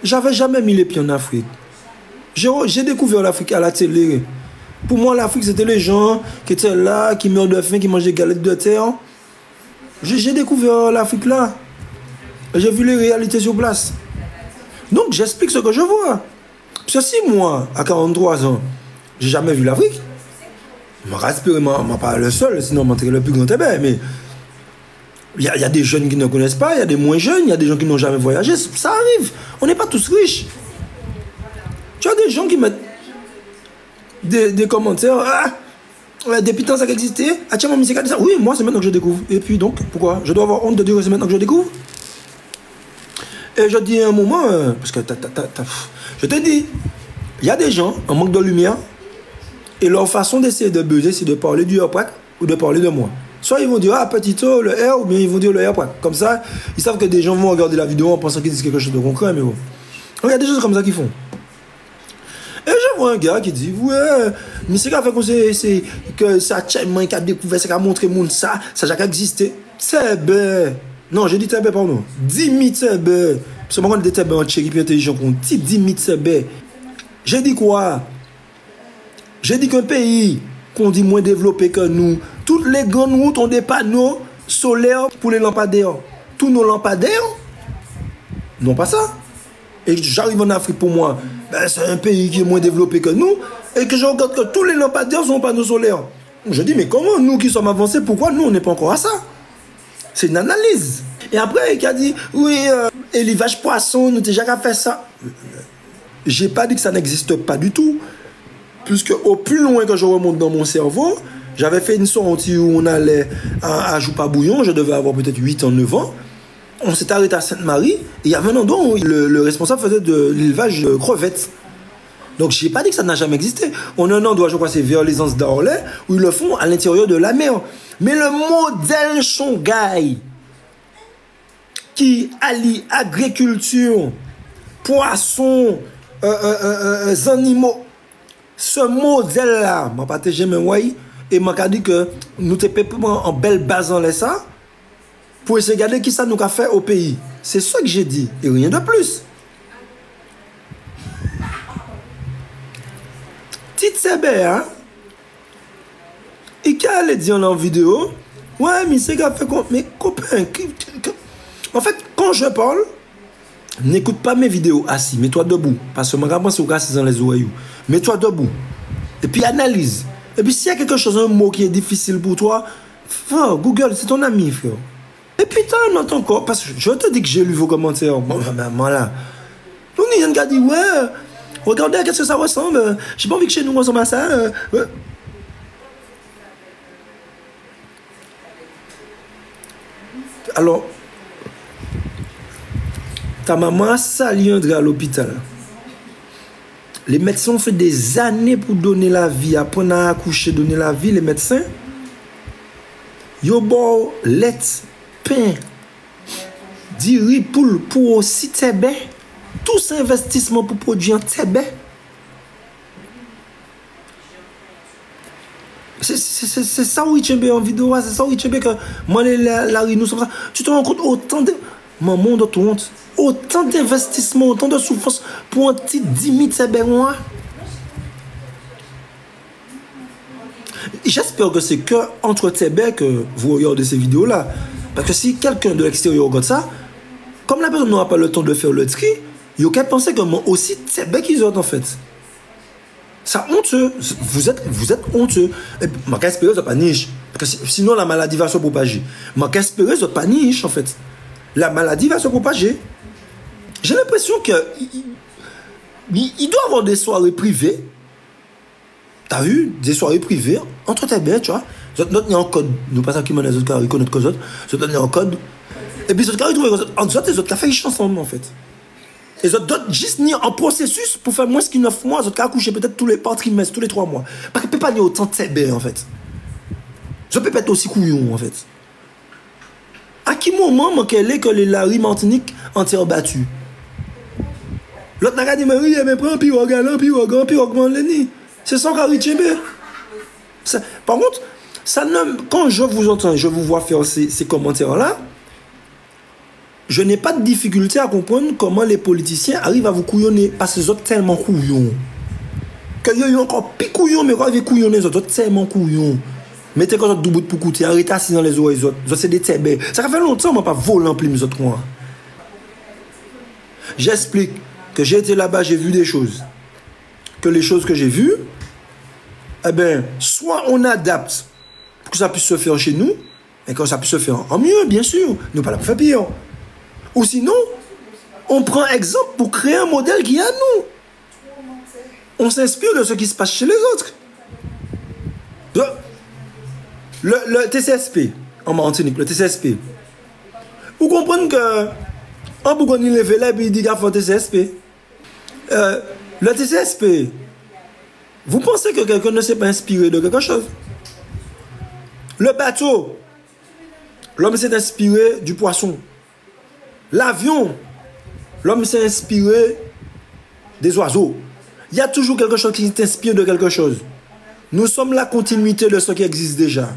J'avais jamais mis les pieds en Afrique. J'ai découvert l'Afrique à la télé. Pour moi, l'Afrique, c'était les gens qui étaient là, qui meurent de faim, qui mangent des galettes de terre. J'ai découvert l'Afrique là. J'ai vu les réalités sur place. Donc, j'explique ce que je vois. Parce que si moi, à 43 ans, j'ai jamais vu l'Afrique, je ne pas le seul, sinon je le plus grand ébé. Mais il y a des jeunes qui ne connaissent pas, il y a des moins jeunes, il y a des gens qui n'ont jamais voyagé. Ça arrive. On n'est pas tous riches. Tu as des gens qui mettent des commentaires. Depuis tant ça existait. Ah tiens, mon monsieur a dit ça. Oui, moi, c'est maintenant que je découvre. Et puis donc, pourquoi? Je dois avoir honte de dire que c'est maintenant que je découvre. Et je dis à un moment, parce que je te dis, il y a des gens en manque de lumière, et leur façon d'essayer de buzzer, c'est de parler du AirPack ou de parler de moi. Soit ils vont dire, ah, petit O, le R, ou bien ils vont dire le AirPack. Comme ça, ils savent que des gens vont regarder la vidéo en pensant qu'ils disent quelque chose de concret, mais bon. Donc, il y a des choses comme ça qu'ils font. Et je vois un gars qui dit, ouais, mais c'est qu'à fait que ça tellement qui a découvert, ça a montré monde ça a jamais existé. C'est bête. Non, j'ai dit c'est bête, pardon. 10 000 c'est bête. Parce que moi, quand on était en chéri, puis intelligent, qu'on dit 10 000 c'est bête. J'ai dit quoi? J'ai dit qu'un pays qu'on dit moins développé que nous, toutes les grandes routes ont des panneaux solaires pour les lampadaires. Tous nos lampadaires n'ont pas ça. Et j'arrive en Afrique pour moi, ben c'est un pays qui est moins développé que nous, et que je regarde que tous les lampadaires sont panneaux solaires. Je dis, mais comment nous qui sommes avancés, pourquoi nous on n'est pas encore à ça? C'est une analyse. Et après, il a dit, oui, élevage poisson, nous déjà qu'à faire ça. J'ai pas dit que ça n'existe pas du tout, puisque au plus loin que je remonte dans mon cerveau, j'avais fait une sortie où on allait à Joupa-Bouillon, je devais avoir peut-être 8 ans, 9 ans. On s'est arrêté à Sainte-Marie, et il y avait un endroit où le responsable faisait de l'élevage de crevettes. Donc, je n'ai pas dit que ça n'a jamais existé. On a un endroit, je crois, c'est vers les Anses d'Orlais, où ils le font à l'intérieur de la mer. Mais le modèle Shongai, qui allie agriculture, poissons, animaux, ce modèle-là, je ne pas jamais ouais, et je dit que nous sommes en belle base en ça, pour essayer de regarder qui ça nous a fait au pays. C'est ça que j'ai dit, et rien de plus. Tite Sebe, hein? Et quand elle dit en vidéo, ouais, mais c'est qu'a fait quoi? Mais copain, en fait, quand je parle, n'écoute pas mes vidéos assis, mets-toi debout. Parce que je pense que c'est dans les oreilles. Mets-toi debout. Et puis analyse. Et puis s'il y a quelque chose, un mot qui est difficile pour toi, Google, c'est ton ami, frère. Et puis t'en entends encore, parce que je te dis que j'ai lu vos commentaires. Bon, ben voilà. Donc il y a un gars qui dit, ouais, regardez à qu'est-ce que ça ressemble. J'ai pas envie que chez nous on ressemble à ça. Ouais. Alors, ta maman a sali André à l'hôpital. Les médecins ont fait des années pour donner la vie, apprendre à accoucher, donner la vie. Les médecins, yo bon, lait, pain, du riz pour aussi tebe. Tout cet investissement pour produire un tebe. C'est ça où il tient en vidéo, c'est ça où il tient que moi la riz nous sommes ça. Tu te rends compte autant de maman de ton honte. Autant d'investissement, autant de souffrance pour un petit 10 000 tebe. J'espère que c'est que entre tebe que vous regardez ces vidéos-là. Parce que si quelqu'un de l'extérieur regarde ça, comme la personne n'aura pas le temps de faire le tri, il y a qu'à penser que moi aussi tebe qu'ils ont en fait. Ça honteux. Vous êtes honteux. Et ma espérer pas niche. Parce que sinon la maladie va se propager. Ma espérer pas niche en fait. La maladie va se propager. J'ai l'impression que il doit avoir des soirées privées. T'as vu? Des soirées privées entre tes bêtes, tu vois. Notre n'y a un code. Nous pas ça qui m'a les autres qui connaissent cause autres. Notre n'y a un code. Et puis les autres qui trouvent en dessous les autres qui fait ensemble en fait. Et les autres juste ni en processus pour faire moins que 9 mois, les autres qui accouchent peut-être tous les par trimestre, tous les 3 mois. Parce que peut pas ni autant de bêtes en fait. Je peux pas être aussi couillon en fait. À qui moment manquait que les Larry Martinique entière battu? L'autre n'a pas dit, mais prends un pirogue, c'est son carré tchébé. Par contre, ça ne, quand je vous entends, je vous vois faire ces commentaires-là, je n'ai pas de difficulté à comprendre comment les politiciens arrivent à vous couillonner parce que vous êtes tellement couillons. Que vous êtes encore plus couillons, mais quand vous êtes couillonnés, vous êtes tellement couillons. Mettez quand vous êtes double pour coûter, arrêtez assis dans les oreilles, vous êtes c'est des tébés. Ça fait longtemps que je ne pas volé en plus, les autres. J'explique que j'ai été là-bas, j'ai vu des choses. Que les choses que j'ai vues, eh bien, soit on adapte pour que ça puisse se faire chez nous, et que ça puisse se faire en mieux, bien sûr. Nous pas là pour faire pire. Ou sinon, on prend exemple pour créer un modèle qui est à nous. On s'inspire de ce qui se passe chez les autres. Le TCSP, en Martinique, le TCSP. Vous comprenez que en Bourgogne, il est là et il dit qu'il y a un TCSP. Le TCSP, vous pensez que quelqu'un ne s'est pas inspiré de quelque chose? Le bateau, l'homme s'est inspiré du poisson. L'avion, l'homme s'est inspiré des oiseaux. Il y a toujours quelque chose qui t'inspire de quelque chose. Nous sommes la continuité de ce qui existe déjà.